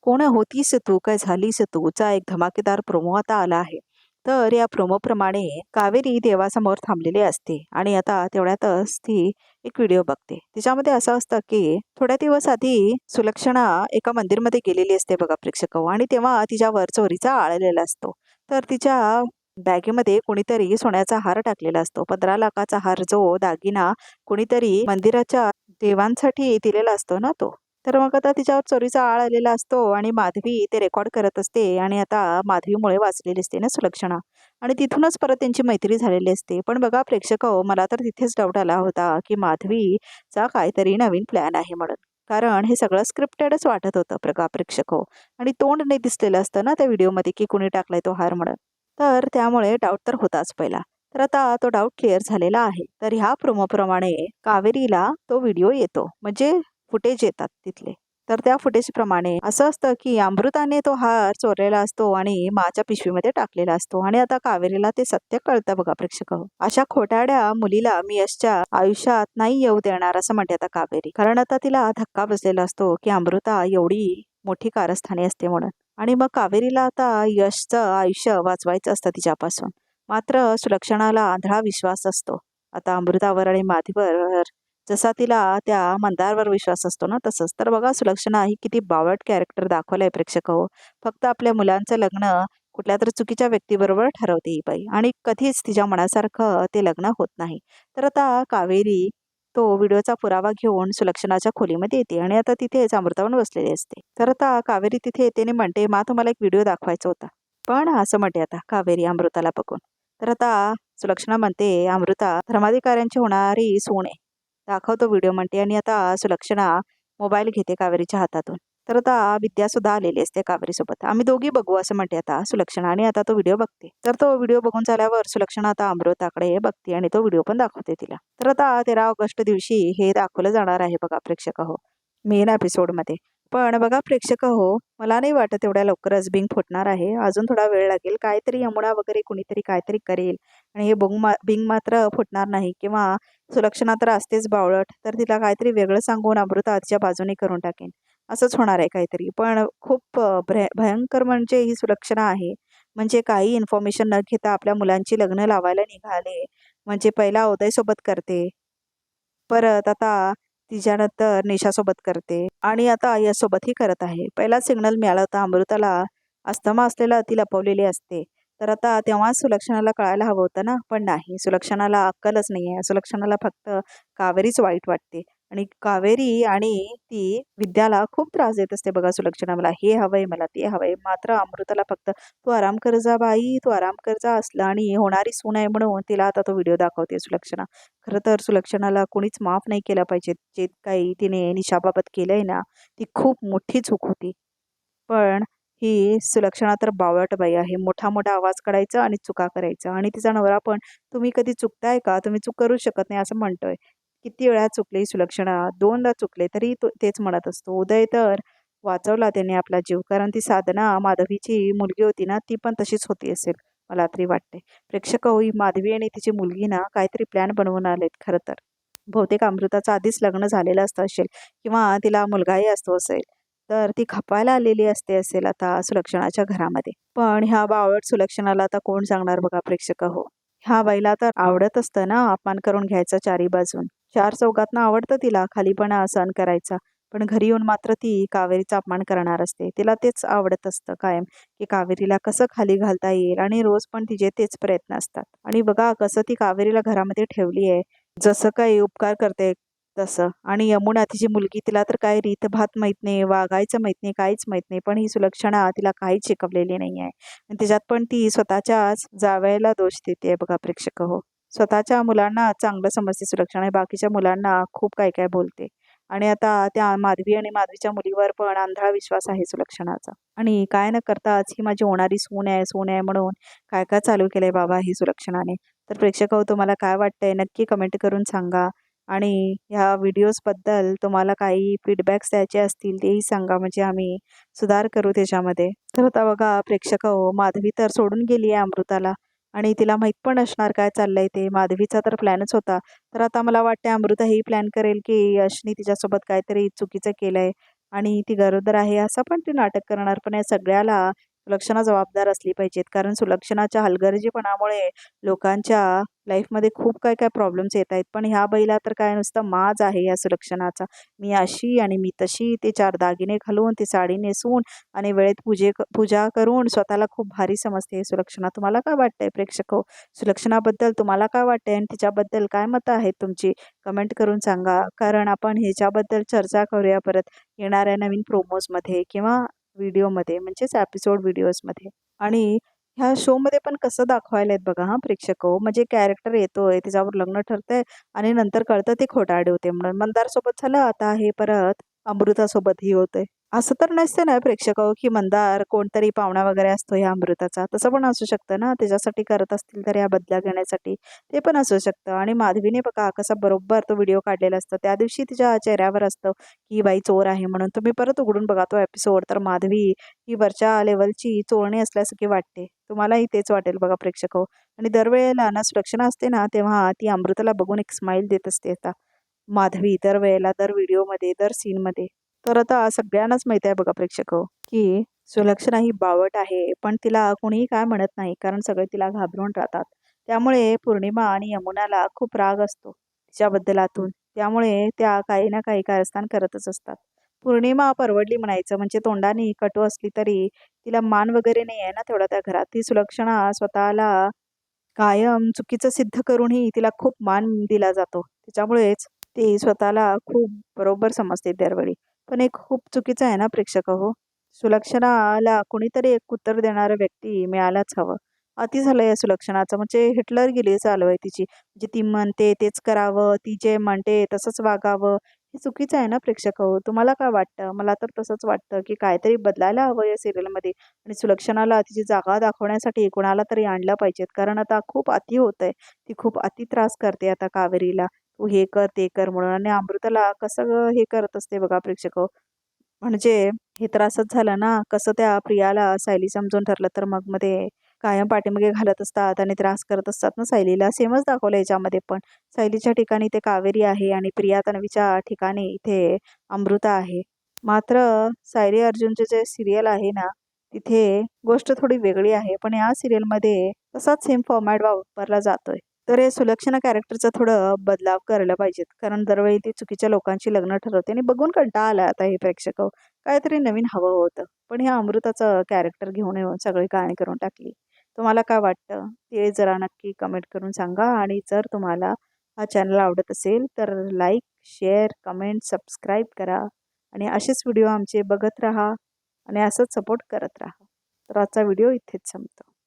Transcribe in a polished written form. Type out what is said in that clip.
कोण होतीस तू, काय झालीस तूचा एक धमाकेदार प्रोमो आता आला आहे. तर या प्रोमोप्रमाणे कावेरी देवासमोर थांबलेली असते आणि आता तेवढ्यातच ती एक व्हिडिओ बघते. तिच्यामध्ये असं असतं की थोड्या दिवस आधी सुलक्षणा एका मंदिरमध्ये गेलेली असते बघा प्रेक्षक आणि तेव्हा तिच्यावर चोरीचा आळ आलेला असतो. तर तिच्या बॅगेमध्ये कोणीतरी सोन्याचा हार टाकलेला असतो. 15 लाखाचा हार, जो दागिना कोणीतरी मंदिराच्या देवांसाठी दिलेला असतो ना तो. तर मग आता तिच्यावर चोरीचा आळ आलेला असतो आणि माधवी ते रेकॉर्ड करत असते आणि आता माधवीमुळे वाचलेली असते ना सुलक्षणा. आणि तिथूनच परत त्यांची मैत्री झालेली असते. पण बघा प्रेक्षक हो, मला तर तिथेच डाऊट आला होता की माधवीचा काहीतरी नवीन प्लॅन आहे म्हणून. कारण हे सगळं स्क्रिप्टेडच वाटत होतं बघा प्रेक्षक हो. आणि तोंड नाही दिसलेलं असतं ना त्या व्हिडिओमध्ये की कुणी टाकलाय तो हार म्हणून. तर त्यामुळे डाऊट तर होताच पहिला. तर आता तो डाऊट क्लिअर झालेला आहे. तर ह्या प्रोमोप्रमाणे कावेरीला तो व्हिडिओ येतो, म्हणजे फुटेज येतात तिथले. तर त्या फुटेजप्रमाणे असं असतं की अमृताने तो हार चोरलेला असतो आणि माच्या पिशवीमध्ये टाकलेला असतो आणि आता कावेरीला ते सत्य कळतं बघा प्रेक्षक हो. अशा खोटारड्या मुलीला मी यशच्या आयुष्यात नाही येऊ देणार असं म्हणते आता कावेरी. कारण आता तिला धक्का बसलेला असतो की अमृता एवढी मोठी कारस्थानी असते म्हणून. आणि मग कावेरीला आता यशचं आयुष्य वाचवायचं असतं तिच्यापासून. मात्र सुलक्षणाला आंधळा विश्वास असतो आता अमृतावर आणि माधवीवर. जसा तिला त्या मंदारवर विश्वास असतो ना तसंच. तर बघा सुलक्षणा ही किती बावळट कॅरेक्टर दाखवलंय प्रेक्षक हो. फक्त आपल्या मुलांचं लग्न कुठल्या तरी चुकीच्या व्यक्तीबरोबर ठरवते ही बाई आणि कधीच तिच्या मनासारखं ते लग्न होत नाही. तर आता कावेरी तो व्हिडिओचा पुरावा घेऊन सुलक्षणाच्या खोलीमध्ये येते आणि आता तिथेच अमृतावर बसलेली असते. तर आता कावेरी तिथे येते आणि म्हणते, मा तुम्हाला एक व्हिडिओ दाखवायचा होता. पण असं म्हणते आता कावेरी अमृताला बघून. तर आता सुलक्षणा म्हणते, अमृता धर्माधिकाऱ्यांची होणारी सून आहे, दाखवतो व्हिडिओ म्हणते. आणि आता सुलक्षणा मोबाईल घेते कावेरीच्या हातातून. तर आता विद्या सुद्धा आलेली असते कावेरीसोबत. आम्ही दोघी बघू असं म्हणते आता सुलक्षणा आणि आता तो व्हिडिओ बघते. तर तो व्हिडिओ बघून झाल्यावर सुलक्षणा आता अमृताकडे बघते आणि तो व्हिडिओ पण दाखवते तिला. तर आता 13 ऑगस्ट दिवशी हे दाखवलं जाणार आहे बघा प्रेक्षक हो, मेन एपिसोडमध्ये. पण बघा प्रेक्षक हो, मला नाही वाटत एवढ्या लवकरच बिंग फुटणार आहे. अजून थोडा वेळ लागेल. काहीतरी यमुना वगैरे कुणीतरी काहीतरी करेल आणि हे बिंग मात्र फुटणार नाही. किंवा सुलक्षणा तर असतेच बावळट, तर तिला काहीतरी वेगळं सांगून अमृता आजच्या बाजूने करून टाकेन असंच होणार आहे काहीतरी. पण खूप भयंकर म्हणजे ही सुलक्षणा आहे. म्हणजे काही इन्फॉर्मेशन न घेता आपल्या मुलांची लग्न लावायला निघाले. म्हणजे पहिला उदयसोबत करते, परत आता तिच्यानंतर निशासोबत करते आणि आता यशसोबतही करत आहे. पहिला सिग्नल मिळाला होता अमृताला, अस्थमा असलेला ती लपवलेली असते. तर आता तेव्हाच सुलक्षणाला कळायला हवं होतं ना, पण नाही. सुलक्षणाला अक्कलच नाही आहे. सुलक्षणाला फक्त कावेरीच वाईट वाटते आणि कावेरी आणि ती विद्याला खूप त्रास देत असते बघा सुलक्षणा. मला हे हवंय, मला ते हवंय. मात्र अमृताला फक्त तू आराम कर जा बाई, तू आराम कर जा असलं. आणि होणारी सून आहे म्हणून तिला आता तो व्हिडिओ दाखवते सुलक्षणा. खरं तर सुलक्षणाला कोणीच माफ नाही केलं पाहिजे. जे काही तिने निशाबाबत केलंय ना, ती खूप मोठी चूक होती. पण ही सुलक्षणा तर बावळट बाई आहे. मोठा मोठा आवाज काढायचा आणि चुका करायचा. आणि तिचा नवरा पण, तुम्ही कधी चुकताय का, तुम्ही चूक करू शकत नाही असं म्हणतोय. किती वेळा चुकली सुलक्षणा, 2दा चुकले तरी तो तेच म्हणत असतो. उदय तर वाचवला त्याने आपला जीव. कारण ती साधना माधवीची मुलगी होती ना, ती पण तशीच होती असेल मला तरी वाटते. प्रेक्षक हो, ही माधवी आणि तिची मुलगी ना काहीतरी प्लॅन बनवून आलेत खरं तर. बहुतेक अमृताचं आधीच लग्न झालेलं असतं असेल किंवा तिला मुलगाही असतो असेल. तर ती खपायला आलेली असते असेल आता सुलक्षणाच्या घरामध्ये. पण ह्या बावळट सुलक्षणाला आता कोण सांगणार बघा प्रेक्षक हो. ह्या बाईला तर आवडत असतं ना अपमान करून घ्यायचा चारी बाजून. चार चौघातनं आवडतं तिला खालीपणा सहन करायचा. पण घरी येऊन मात्र ती कावेरीचा अपमान करणार असते. तिला तेच आवडत असतं कायम, की कावेरीला कसं खाली घालता येईल आणि रोज पण तिचे तेच प्रयत्न असतात. आणि बघा कसं ती कावेरीला घरामध्ये ठेवली आहे. जसं काही उपकार करते तसं. आणि यमुना तिची मुलगी, तिला तर काही रीतभात माहीत नाही, वागायचं माहीत नाही, काहीच माहीत नाही. पण ही सुलक्षणा तिला काहीच शिकवलेली नाही आहे. आणि त्याच्यात पण ती स्वतःच्याच जावयाला दोष देते बघा प्रेक्षक हो. स्वतःच्या मुलांना चांगलं समजते सुलक्षणा, आणि बाकीच्या मुलांना खूप काय काय बोलते. आणि आता त्या माधवी आणि माधवीच्या मुलीवर पण आंधळा विश्वास आहे सुलक्षणाचा. आणि काय न करताच ही माझी होणारी सून आहे, सून आहे म्हणून काय काय चालू केलंय बाबा ही सुलक्षणाने. तर प्रेक्षक हो, तुम्हाला काय वाटतंय नक्की कमेंट करून सांगा. आणि ह्या व्हिडिओजबद्दल तुम्हाला काही फीडबॅक्स द्यायचे असतील तेही सांगा, म्हणजे आम्ही सुधार करू त्याच्यामध्ये. तर आता बघा प्रेक्षक हो, माधवी तर सोडून गेली आहे अमृताला आणि तिला माहीत पण असणार काय चाललंय ते. माधवीचा तर प्लॅनच होता. तर आता मला वाटतं अमृता ही प्लॅन करेल की यशनी तिच्यासोबत काहीतरी चुकीचं केलंय. आणि ती गरोदर आहे असं पण ती नाटक करणार. पण या सगळ्याला सुलक्षणा जबाबदार असली पाहिजेत. कारण सुलक्षणाच्या हलगर्जीपणामुळे लोकांच्या लाईफमध्ये खूप काय काय प्रॉब्लेम्स येत आहेत. पण ह्या बाईला तर काय नुसतं माज आहे या सुलक्षणाचा. मी अशी आणि मी तशी, ते 4 दागिने घालून, ती साडी नेसून आणि वेळेत पूजा करून स्वतःला खूप भारी समजते सुलक्षणा. तुम्हाला काय वाटतंय प्रेक्षक हो? सुलक्षणाबद्दल तुम्हाला काय वाटतंय आणि तिच्याबद्दल काय मतं आहेत तुमची? कमेंट करून सांगा. कारण आपण ह्याच्याबद्दल चर्चा करूया परत येणाऱ्या नवीन प्रोमोजमध्ये किंवा व्हिडिओमध्ये म्हणजेच एपिसोड व्हिडिओजमध्ये. आणि ह्या शोमध्ये पण कसं दाखवायला आहेत बघा हां प्रेक्षक हो. म्हणजे कॅरेक्टर येतोय, तिच्यावर लग्न ठरतंय आणि नंतर कळतं ते खोटारडे होते म्हणून. मंदारसोबत झालं, आता हे परत अमृतासोबतही होतंय. असं तर नसतं ना प्रेक्षक हो, की मंदार कोणतरी पाहुणा वगैरे असतो ह्या अमृताचा. तसं पण असू शकतं ना, त्याच्यासाठी करत असतील तर या बदला घेण्यासाठी. ते पण असू शकतं. आणि माधवीने बघा कसा बरोबर तो व्हिडिओ काढलेला असतो. त्या दिवशी तिच्या चेहऱ्यावर असतं, की ही बाई चोर आहे म्हणून. तुम्ही परत उघडून बघा तो एपिसोड, तर माधवी ही वरच्या लेव्हलची चोरणी असल्यासारखी वाटते. तुम्हालाही तेच वाटेल बघा प्रेक्षक हो. आणि दरवेळेला ना सुलक्षणा असते ना, तेव्हा ती अमृताला बघून एक स्माईल देत असते आता. माधवी दरवेळेला, दर व्हिडिओमध्ये, दर सीनमध्ये. तर आता सगळ्यांनाच माहिती आहे बघा प्रेक्षक हो, की सुलक्षणा ही बावट आहे, पण तिला कोणीही काय म्हणत नाही, कारण सगळे तिला घाबरून राहतात. त्यामुळे पौर्णिमा आणि यमुनाला खूप राग असतो तिच्याबद्दल आतून. त्यामुळे त्या काही ना काही कारस्थान करतच असतात. पौर्णिमा परवडली म्हणायचं, म्हणजे तोंडाने कटू असली तरी तिला मान वगैरे नाही आहे ना तेवढा त्या घरात. ती सुलक्षणा स्वतःला कायम चुकीचं सिद्ध करूनही तिला खूप मान दिला जातो. त्याच्यामुळेच ती स्वतःला खूप बरोबर समजते दरवेळी. पण हे खूप चुकीचं आहे ना प्रेक्षक हो. सुलक्षणाला कोणीतरी एक उत्तर देणारं व्यक्ती मिळायलाच हवं. अति झालं या सुलक्षणाचं, म्हणजे हिटलरगिरी चालू आहे तिची. म्हणजे ती म्हणते तेच करावं, ती जे म्हणते तसंच वागावं. हे चुकीचं आहे ना प्रेक्षक हो. तुम्हाला काय वाटतं? मला तर तसंच वाटतं, की काहीतरी बदलायला हवं या सीरियलमध्ये. आणि सुलक्षणाला तिची जागा दाखवण्यासाठी कोणाला तरी आणलं पाहिजेत. कारण आता खूप अति होतंय. ती खूप अति त्रास करते आता कावेरीला. तू हे कर, ते कर म्हणून. आणि अमृताला कसं हे करत असते बघा प्रेक्षक हो. म्हणजे हे तर असंच झालं ना, कसं त्या प्रियाला सायली समजून ठरलं तर मग मध्ये कायम पाठीमागे घालत असतात आणि त्रास करत असतात ना सायलीला. सेमच दाखवलं याच्यामध्ये पण. सायलीच्या ठिकाणी ते कावेरी आहे आणि प्रिया तन्वीच्या ठिकाणी इथे अमृता आहे. मात्र सायली अर्जुनचे जे सीरियल आहे ना, तिथे गोष्ट थोडी वेगळी आहे. पण या सीरियलमध्ये तसाच सेम फॉर्मॅट वापरला जातोय. तर हे सुलक्षणा कॅरेक्टरचं थोडं बदलाव करायला पाहिजेत. कारण दरवेळी ती चुकीच्या लोकांची लग्न ठरवते आणि बघून कंटाळा आलाय आता हे प्रेक्षक. काहीतरी नवीन हवं होतं. पण ह्या अमृताचं कॅरेक्टर घेऊन येऊन सगळी कहाणी करून टाकली. तुम्हाला काय वाटतं? ते जरा नक्की कमेंट करून सांगा. आणि जर तुम्हाला हा चॅनल आवडत असेल तर लाईक, शेअर, कमेंट, सबस्क्राईब करा. आणि असेच व्हिडिओ आमचे बघत राहा आणि असंच सपोर्ट करत राहा. तर आजचा व्हिडिओ इथेच संपतो.